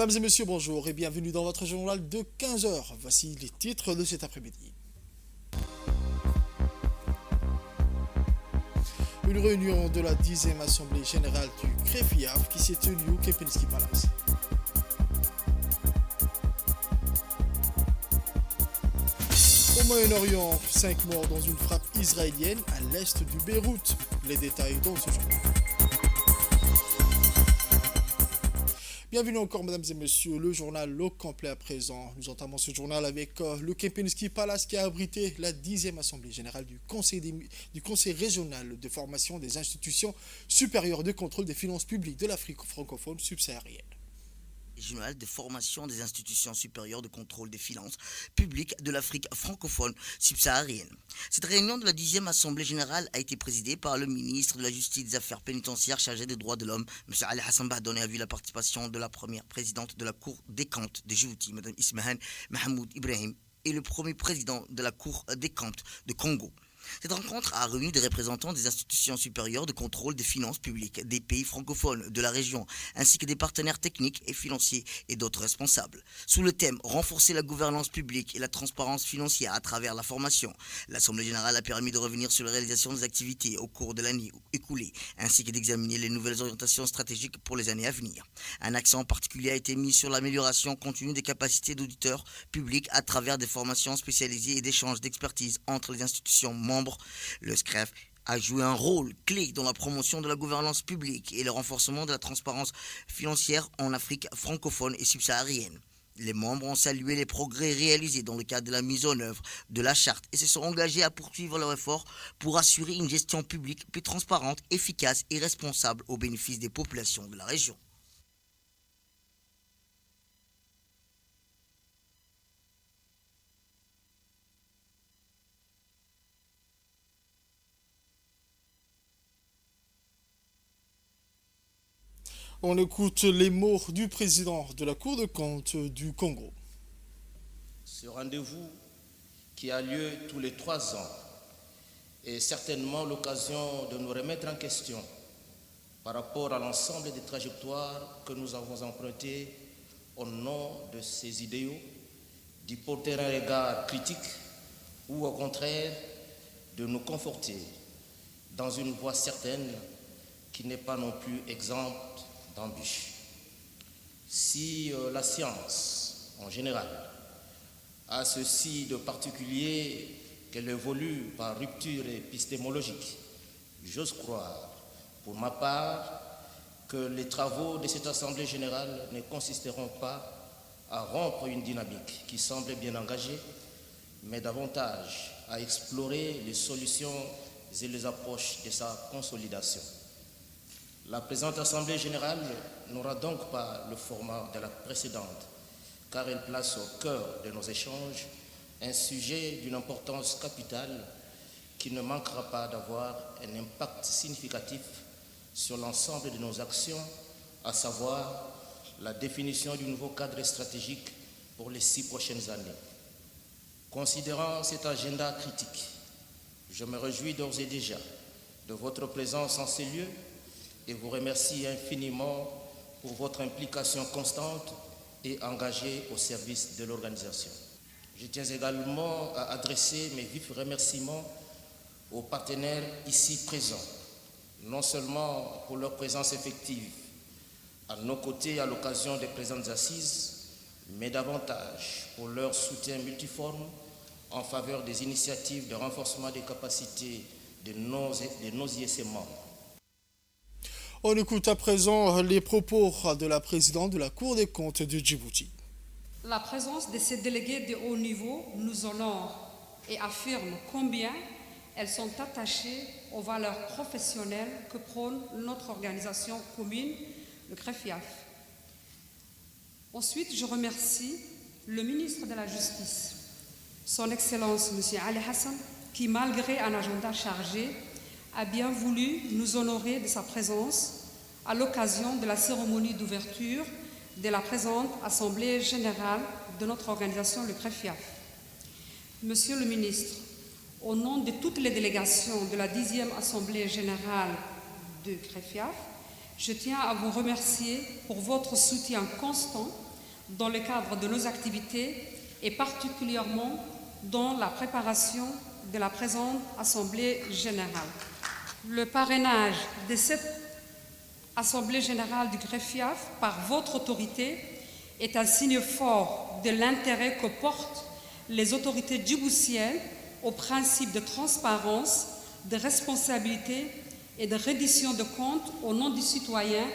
Mesdames et messieurs, bonjour et bienvenue dans votre journal de 15 heures. Voici les titres de cet après-midi. Une réunion de la 10e Assemblée Générale du CREFIAF qui s'est tenue au Kempinski Palace. Au Moyen-Orient, 5 morts dans une frappe israélienne à l'est du Beyrouth. Les détails dans ce journal. Bienvenue encore, mesdames et messieurs, le journal au complet à présent. Nous entamons ce journal avec le Kempinski Palace qui a abrité la 10e Assemblée Générale du Conseil régional de formation des institutions supérieures de contrôle des finances publiques de l'Afrique francophone subsaharienne. Régional de formation des institutions supérieures de contrôle des finances publiques de l'Afrique francophone subsaharienne. Cette réunion de la 10e Assemblée Générale a été présidée par le ministre de la Justice et des Affaires pénitentiaires chargé des droits de l'homme, M. Ali Hassan Bahdon, et a vu la participation de la première présidente de la Cour des comptes de Djibouti, Mme Ismahan Mahmoud Ibrahim, et le premier président de la Cour des comptes de Congo. Cette rencontre a réuni des représentants des institutions supérieures de contrôle des finances publiques des pays francophones de la région, ainsi que des partenaires techniques et financiers et d'autres responsables. Sous le thème « Renforcer la gouvernance publique et la transparence financière à travers la formation », l'Assemblée générale a permis de revenir sur la réalisation des activités au cours de l'année écoulée, ainsi que d'examiner les nouvelles orientations stratégiques pour les années à venir. Un accent particulier a été mis sur l'amélioration continue des capacités d'auditeurs publics à travers des formations spécialisées et d'échanges d'expertise entre les institutions membres. Le SCREF a joué un rôle clé dans la promotion de la gouvernance publique et le renforcement de la transparence financière en Afrique francophone et subsaharienne. Les membres ont salué les progrès réalisés dans le cadre de la mise en œuvre de la charte et se sont engagés à poursuivre leurs efforts pour assurer une gestion publique plus transparente, efficace et responsable au bénéfice des populations de la région. On écoute les mots du président de la Cour de compte du Congo. Ce rendez-vous qui a lieu tous les 3 ans est certainement l'occasion de nous remettre en question par rapport à l'ensemble des trajectoires que nous avons empruntées au nom de ces idéaux, d'y porter un regard critique ou au contraire de nous conforter dans une voie certaine qui n'est pas non plus exempte d'embûches. Si la science, en général, a ceci de particulier qu'elle évolue par rupture épistémologique, j'ose croire, pour ma part, que les travaux de cette Assemblée générale ne consisteront pas à rompre une dynamique qui semble bien engagée, mais davantage à explorer les solutions et les approches de sa consolidation. La présente Assemblée générale n'aura donc pas le format de la précédente, car elle place au cœur de nos échanges un sujet d'une importance capitale qui ne manquera pas d'avoir un impact significatif sur l'ensemble de nos actions, à savoir la définition du nouveau cadre stratégique pour les 6 prochaines années. Considérant cet agenda critique, je me réjouis d'ores et déjà de votre présence en ces lieux et vous remercie infiniment pour votre implication constante et engagée au service de l'organisation. Je tiens également à adresser mes vifs remerciements aux partenaires ici présents, non seulement pour leur présence effective à nos côtés à l'occasion des présentes assises, mais davantage pour leur soutien multiforme en faveur des initiatives de renforcement des capacités de nos ISC membres. On écoute à présent les propos de la présidente de la Cour des comptes de Djibouti. La présence de ces délégués de haut niveau nous honore et affirme combien elles sont attachées aux valeurs professionnelles que prône notre organisation commune, le CREFIAF. Ensuite, je remercie le ministre de la Justice, son Excellence M. Ali Hassan, qui, malgré un agenda chargé, a bien voulu nous honorer de sa présence à l'occasion de la cérémonie d'ouverture de la présente Assemblée générale de notre organisation, le CREFIAF. Monsieur le ministre, au nom de toutes les délégations de la 10e Assemblée générale de CREFIAF, je tiens à vous remercier pour votre soutien constant dans le cadre de nos activités et particulièrement dans la préparation de la présente Assemblée générale. Le parrainage de cette Assemblée générale du Greffiaf par votre autorité est un signe fort de l'intérêt que portent les autorités djiboutiennes au principe de transparence, de responsabilité et de reddition de comptes au nom du citoyen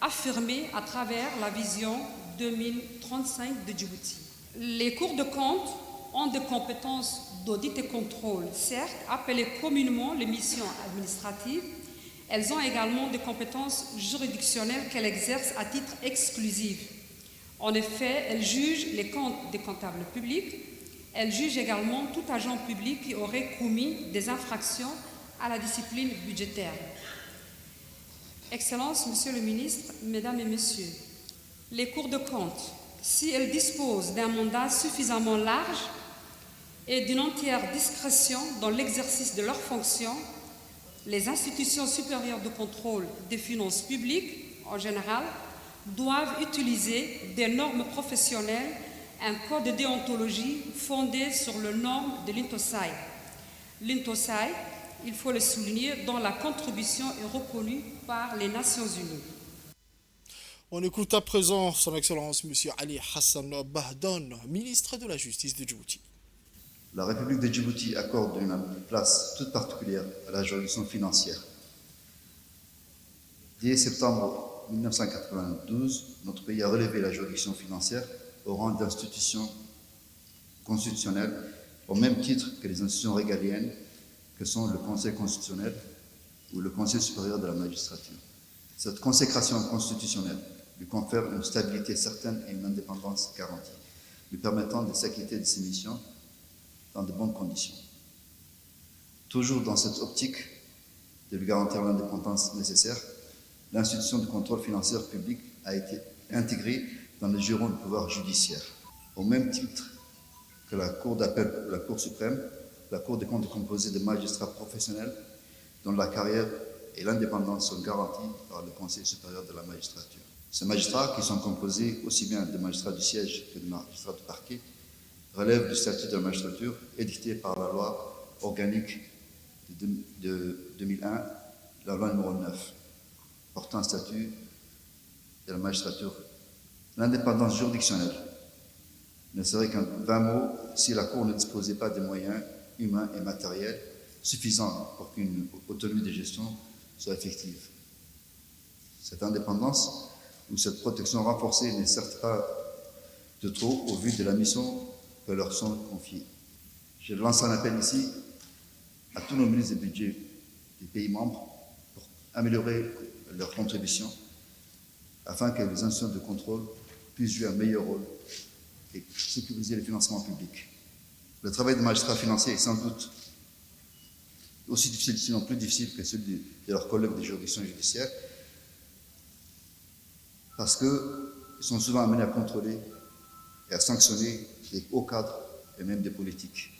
affirmé à travers la vision 2035 de Djibouti. Les cours de compte ont des compétences d'audit et contrôle, certes appelées communément les missions administratives. Elles ont également des compétences juridictionnelles qu'elles exercent à titre exclusif. En effet, elles jugent les comptes des comptables publics. Elles jugent également tout agent public qui aurait commis des infractions à la discipline budgétaire. Excellences, Monsieur le Ministre, Mesdames et Messieurs, les cours de compte, si elles disposent d'un mandat suffisamment large et d'une entière discrétion dans l'exercice de leurs fonctions, les institutions supérieures de contrôle des finances publiques, en général, doivent utiliser des normes professionnelles, un code de déontologie fondé sur les normes de l'INTOSAI. L'INTOSAI, il faut le souligner, dont la contribution est reconnue par les Nations Unies. On écoute à présent son Excellence M. Ali Hassan Bahdon, ministre de la Justice de Djibouti. La République de Djibouti accorde une place toute particulière à la juridiction financière. Dès septembre 1992, notre pays a relevé la juridiction financière au rang d'institution constitutionnelle, au même titre que les institutions régaliennes que sont le Conseil constitutionnel ou le Conseil supérieur de la magistrature. Cette consécration constitutionnelle lui confère une stabilité certaine et une indépendance garantie, lui permettant de s'acquitter de ses missions dans de bonnes conditions. Toujours dans cette optique de lui garantir l'indépendance nécessaire, l'institution de contrôle financier public a été intégrée dans le giron du pouvoir judiciaire. Au même titre que la Cour d'appel ou la Cour suprême, la Cour des comptes est composée de magistrats professionnels dont la carrière et l'indépendance sont garanties par le Conseil supérieur de la magistrature. Ces magistrats, qui sont composés aussi bien de magistrats du siège que de magistrats du parquet, relèvent du statut de la magistrature édicté par la loi organique de 2001, la loi numéro 9, portant statut de la magistrature. L'indépendance juridictionnelle ne serait qu'un vain mot si la Cour ne disposait pas des moyens humains et matériels suffisants pour qu'une autonomie de gestion soit effective. Cette indépendance ou cette protection renforcée n'est certes pas de trop au vu de la mission que leur sont confiées. Je lance un appel ici à tous nos ministres des budgets des pays membres pour améliorer leur contribution afin que les institutions de contrôle puissent jouer un meilleur rôle et sécuriser les financements publics. Le travail des magistrats financiers est sans doute aussi difficile, sinon plus difficile que celui de leurs collègues des juridictions judiciaires, parce qu'ils sont souvent amenés à contrôler et à sanctionner des hauts cadres et même des politiques.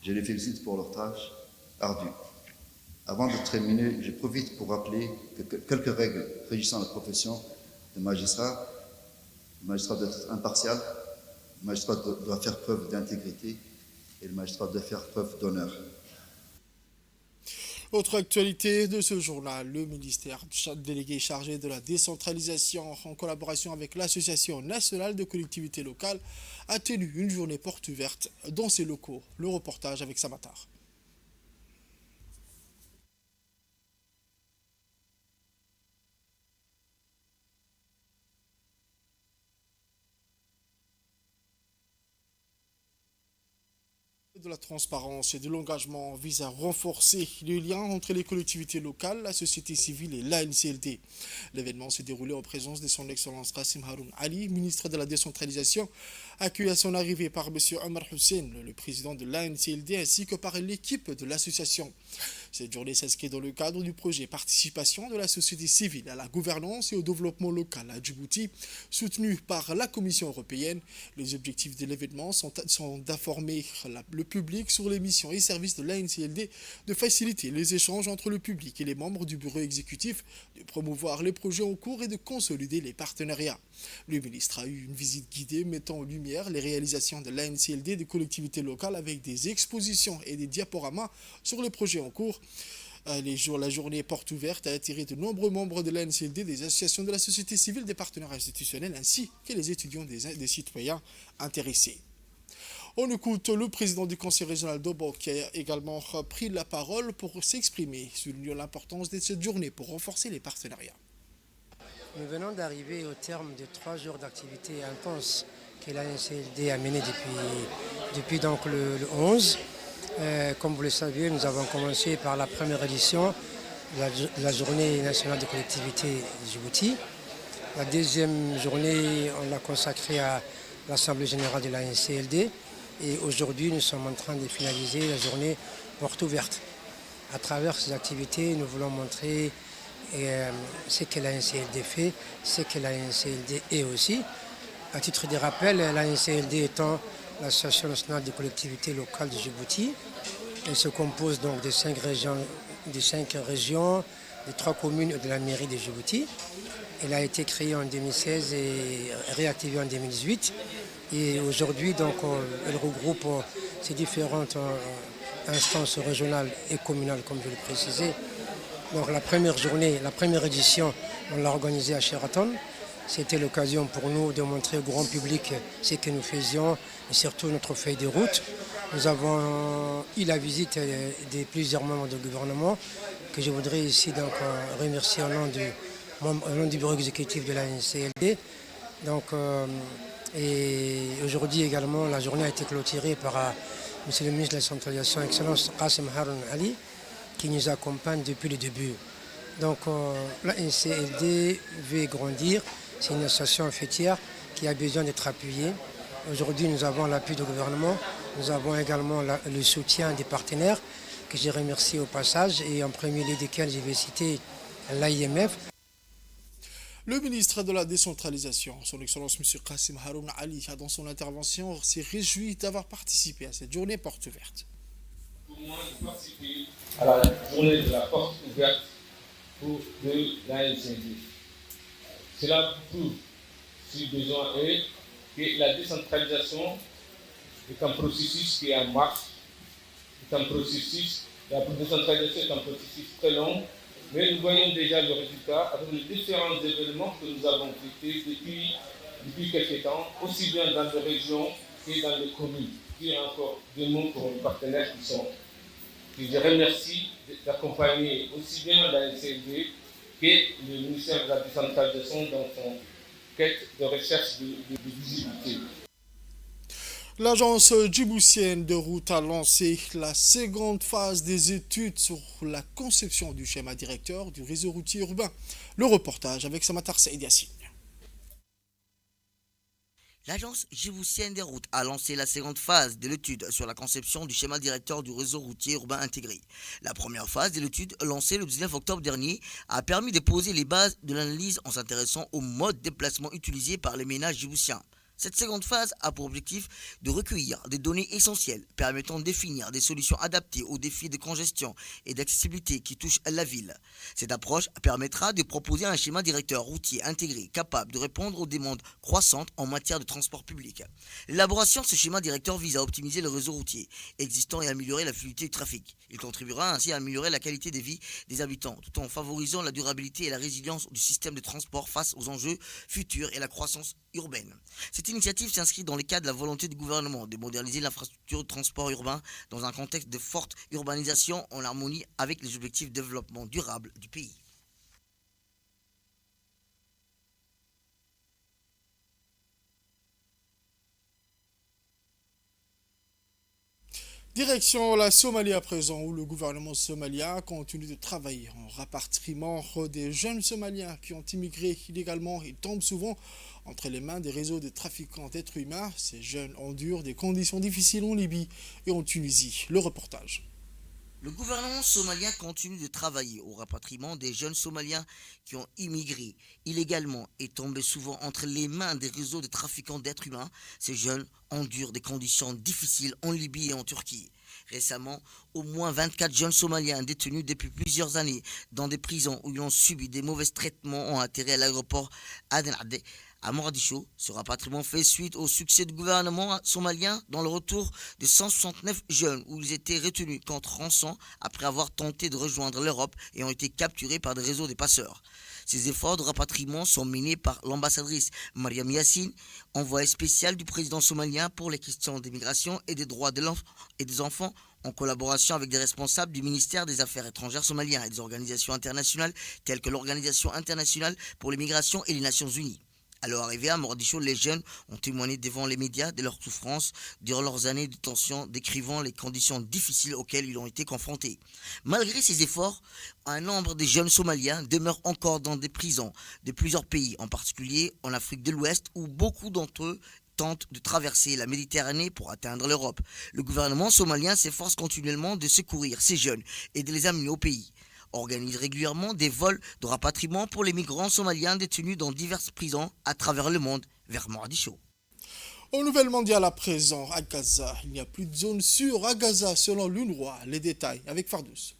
Je les félicite pour leur tâche ardue. Avant de terminer, je profite pour rappeler que quelques règles régissant la profession de magistrat. Le magistrat doit être impartial, le magistrat doit faire preuve d'intégrité et le magistrat doit faire preuve d'honneur. Autre actualité de ce journal, le ministère délégué chargé de la décentralisation en collaboration avec l'Association nationale de collectivités locales a tenu une journée porte ouverte dans ses locaux. Le reportage avec Samatar. De la transparence et de l'engagement vise à renforcer le lien entre les collectivités locales, la société civile et l'ANCLD. L'événement s'est déroulé en présence de son Excellence Qassim Haroun Ali, ministre de la décentralisation, accueilli à son arrivée par M. Omar Hussein, le président de l'ANCLD, ainsi que par l'équipe de l'association. Cette journée s'inscrit dans le cadre du projet Participation de la société civile à la gouvernance et au développement local à Djibouti, soutenu par la Commission européenne. Les objectifs de l'événement sont d'informer le public sur les missions et services de l'ANCLD, de faciliter les échanges entre le public et les membres du bureau exécutif, de promouvoir les projets en cours et de consolider les partenariats. Le ministre a eu une visite guidée mettant en lumière les réalisations de l'ANCLD des collectivités locales avec des expositions et des diaporamas sur les projets en cours. La journée porte ouverte a attiré de nombreux membres de l'ANCLD, des associations de la société civile, des partenaires institutionnels ainsi que les étudiants des citoyens intéressés. On écoute le président du conseil régional d'Obo qui a également pris la parole pour s'exprimer, soulignant l'importance de cette journée pour renforcer les partenariats. Nous venons d'arriver au terme de 3 jours d'activité intense que l'ANCLD a mené depuis donc le 11. Comme vous le savez, nous avons commencé par la première édition de la journée nationale des collectivités de Djibouti. La deuxième journée, on l'a consacrée à l'Assemblée générale de l'ANCLD. Et aujourd'hui, nous sommes en train de finaliser la journée porte ouverte. À travers ces activités, nous voulons montrer ce que l'ANCLD fait, ce que l'ANCLD est aussi. À titre de rappel, l'ANCLD étant l'Association nationale des collectivités locales de Djibouti. Elle se compose donc de 5 régions, de 3 communes et de la mairie de Djibouti. Elle a été créée en 2016 et réactivée en 2018. Et aujourd'hui, donc, elle regroupe ces différentes instances régionales et communales, comme je l'ai précisé. Donc la première journée, la première édition, on l'a organisée à Sheraton. C'était l'occasion pour nous de montrer au grand public ce que nous faisions et surtout notre feuille de route. Nous avons eu la visite de plusieurs membres du gouvernement que je voudrais ici donc remercier au nom du bureau exécutif de la NCLD. Donc, et aujourd'hui également, la journée a été clôturée par Monsieur le ministre de la Centralisation, Excellence Qassim Haroun Ali, qui nous accompagne depuis le début. Donc la NCLD veut grandir, c'est une association fêtière qui a besoin d'être appuyée. Aujourd'hui, nous avons l'appui du gouvernement, nous avons également le soutien des partenaires que je remercie au passage et en premier lieu desquels je vais citer l'AIMF. Le ministre de la décentralisation, son Excellence M. Qassim Haroun Ali, a dans son intervention s'est réjoui d'avoir participé à cette journée porte ouverte. Pour moi, de participer à la journée de la porte ouverte de l'ANCLD. Cela prouve, si besoin est, que la décentralisation est un processus qui est en marche, la décentralisation est un processus très long, mais nous voyons déjà le résultat avec les différents événements que nous avons traités depuis quelques temps, aussi bien dans les régions que dans les communes. Il y a encore des mots pour les partenaires que je remercie d'accompagner aussi bien la NCLD que le ministère de la décentralisation dans son quête de recherche de visibilité. L'agence djiboutienne de route a lancé la seconde phase des études sur la conception du schéma directeur du réseau routier urbain. Le reportage avec Samatar Saïd Yassine. L'agence djiboutienne des routes a lancé la seconde phase de l'étude sur la conception du schéma directeur du réseau routier urbain intégré. La première phase de l'étude, lancée le 19 octobre dernier, a permis de poser les bases de l'analyse en s'intéressant au mode de déplacement utilisé par les ménages djiboutiens. Cette seconde phase a pour objectif de recueillir des données essentielles permettant de définir des solutions adaptées aux défis de congestion et d'accessibilité qui touchent la ville. Cette approche permettra de proposer un schéma directeur routier intégré capable de répondre aux demandes croissantes en matière de transport public. L'élaboration de ce schéma directeur vise à optimiser le réseau routier existant et améliorer la fluidité du trafic. Il contribuera ainsi à améliorer la qualité de vie des habitants tout en favorisant la durabilité et la résilience du système de transport face aux enjeux futurs et la croissance urbaine. Cette initiative s'inscrit dans le cadre de la volonté du gouvernement de moderniser l'infrastructure de transport urbain dans un contexte de forte urbanisation en harmonie avec les objectifs de développement durable du pays. Direction la Somalie à présent, où le gouvernement somalien continue de travailler en rapatriement des jeunes Somaliens qui ont immigré illégalement et tombent souvent entre les mains des réseaux de trafiquants d'êtres humains. Ces jeunes endurent des conditions difficiles en Libye et en Tunisie. Le reportage. Le gouvernement somalien continue de travailler au rapatriement des jeunes somaliens qui ont immigré illégalement et tombé souvent entre les mains des réseaux de trafiquants d'êtres humains. Ces jeunes endurent des conditions difficiles en Libye et en Turquie. Récemment, au moins 24 jeunes somaliens détenus depuis plusieurs années dans des prisons où ils ont subi des mauvais traitements ont atterri à l'aéroport Aden Adé à Mogadiscio. Ce rapatriement fait suite au succès du gouvernement somalien dans le retour de 169 jeunes où ils étaient retenus contre rançon après avoir tenté de rejoindre l'Europe et ont été capturés par des réseaux de passeurs. Ces efforts de rapatriement sont menés par l'ambassadrice Mariam Yassine, envoyée spéciale du président somalien pour les questions d'immigration et des droits de l'enfant et des enfants, en collaboration avec des responsables du ministère des Affaires étrangères somalien et des organisations internationales telles que l'Organisation internationale pour les migrations et les Nations unies. À leur arrivée à Mogadiscio, les jeunes ont témoigné devant les médias de leur souffrance durant leurs années de détention, décrivant les conditions difficiles auxquelles ils ont été confrontés. Malgré ces efforts, un nombre de jeunes somaliens demeurent encore dans des prisons de plusieurs pays, en particulier en Afrique de l'Ouest, où beaucoup d'entre eux tentent de traverser la Méditerranée pour atteindre l'Europe. Le gouvernement somalien s'efforce continuellement de secourir ces jeunes et de les amener au pays. Organise régulièrement des vols de rapatriement pour les migrants somaliens détenus dans diverses prisons à travers le monde vers Mogadiscio. Aux nouvelles mondiales à présent, à Gaza, il n'y a plus de zone sûre à Gaza selon l'UNRWA. Les détails avec Fardous.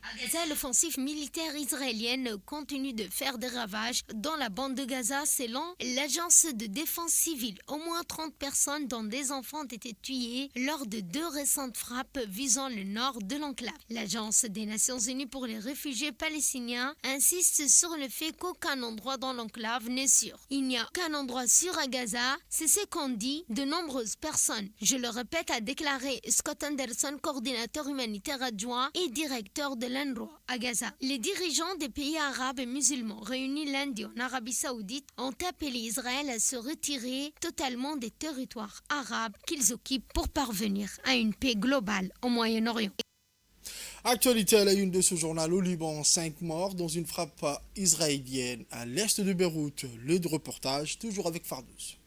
À Gaza, l'offensive militaire israélienne continue de faire des ravages dans la bande de Gaza selon l'agence de défense civile. Au moins 30 personnes, dont des enfants, ont été tuées lors de 2 récentes frappes visant le nord de l'enclave. L'agence des Nations Unies pour les réfugiés palestiniens insiste sur le fait qu'aucun endroit dans l'enclave n'est sûr. Il n'y a aucun endroit sûr à Gaza, c'est ce qu'ont dit de nombreuses personnes. Je le répète, a déclaré Scott Anderson, coordinateur humanitaire adjoint et directeur de l'UNRWA à Gaza. Les dirigeants des pays arabes et musulmans réunis lundi en Arabie Saoudite ont appelé Israël à se retirer totalement des territoires arabes qu'ils occupent pour parvenir à une paix globale au Moyen-Orient. Actualité à la une de ce journal au Liban, 5 morts dans une frappe israélienne à l'est de Beyrouth. Le reportage toujours avec Fardous.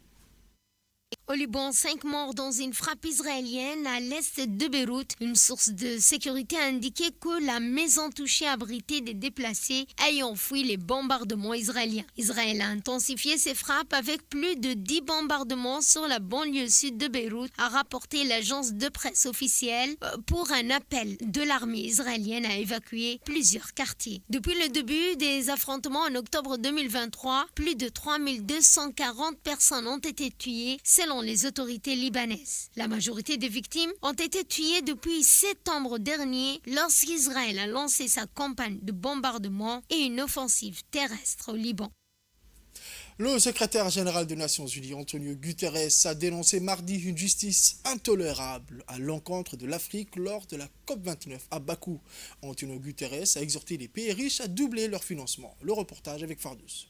Au Liban, 5 morts dans une frappe israélienne à l'est de Beyrouth. Une source de sécurité a indiqué que la maison touchée abritait des déplacés ayant fui les bombardements israéliens. Israël a intensifié ses frappes avec plus de 10 bombardements sur la banlieue sud de Beyrouth, a rapporté l'agence de presse officielle pour un appel de l'armée israélienne à évacuer plusieurs quartiers. Depuis le début des affrontements en octobre 2023, plus de 3240 personnes ont été tuées selon les autorités libanaises. La majorité des victimes ont été tuées depuis septembre dernier lorsqu'Israël a lancé sa campagne de bombardement et une offensive terrestre au Liban. Le secrétaire général des Nations Unies, Antonio Guterres, a dénoncé mardi une justice intolérable à l'encontre de l'Afrique lors de la COP29 à Bakou. Antonio Guterres a exhorté les pays riches à doubler leur financement. Le reportage avec Fardous.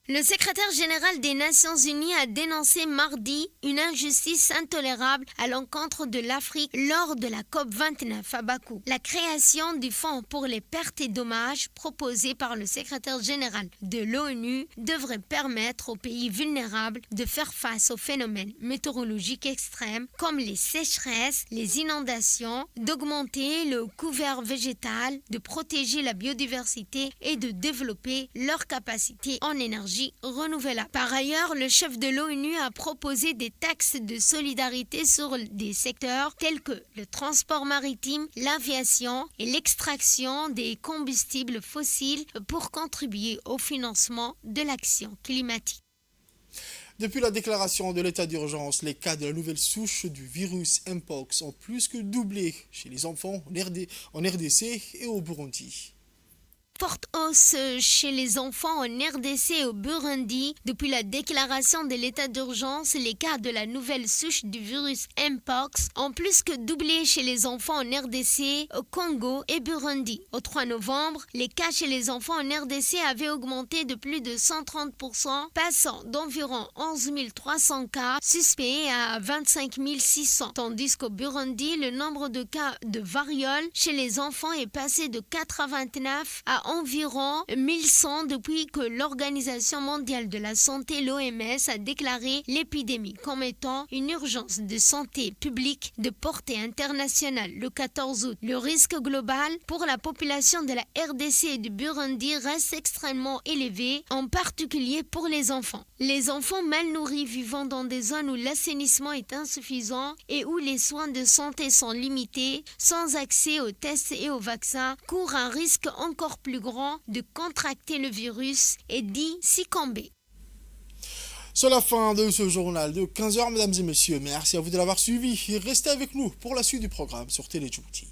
Le secrétaire général des Nations Unies a dénoncé mardi une injustice intolérable à l'encontre de l'Afrique lors de la COP29 à Bakou. La création du fonds pour les pertes et dommages proposé par le secrétaire général de l'ONU devrait permettre aux pays vulnérables de faire face aux phénomènes météorologiques extrêmes comme les sécheresses, les inondations, d'augmenter le couvert végétal, de protéger la biodiversité et de développer leur capacité en énergie renouvelable. Par ailleurs, le chef de l'ONU a proposé des taxes de solidarité sur des secteurs tels que le transport maritime, l'aviation et l'extraction des combustibles fossiles pour contribuer au financement de l'action climatique. Depuis la déclaration de l'état d'urgence, les cas de la nouvelle souche du virus Mpox ont plus que doublé chez les enfants en RDC et au Burundi. Forte hausse chez les enfants en RDC et au Burundi. Depuis la déclaration de l'état d'urgence, les cas de la nouvelle souche du virus Mpox ont plus que doublé chez les enfants en RDC, au Congo et Burundi. Au 3 novembre, les cas chez les enfants en RDC avaient augmenté de plus de 130%, passant d'environ 11 300 cas suspects à 25 600. Tandis qu'au Burundi, le nombre de cas de variole chez les enfants est passé de 89 à environ 1100 depuis que l'Organisation mondiale de la santé, l'OMS, a déclaré l'épidémie comme étant une urgence de santé publique de portée internationale le 14 août. Le risque global pour la population de la RDC et du Burundi reste extrêmement élevé, en particulier pour les enfants. Les enfants mal nourris vivant dans des zones où l'assainissement est insuffisant et où les soins de santé sont limités, sans accès aux tests et aux vaccins, courent un risque encore plus grand de contracter le virus et d'y succomber. C'est la fin de ce journal de 15h, mesdames et messieurs. Merci à vous de l'avoir suivi et restez avec nous pour la suite du programme sur Télé Djibouti.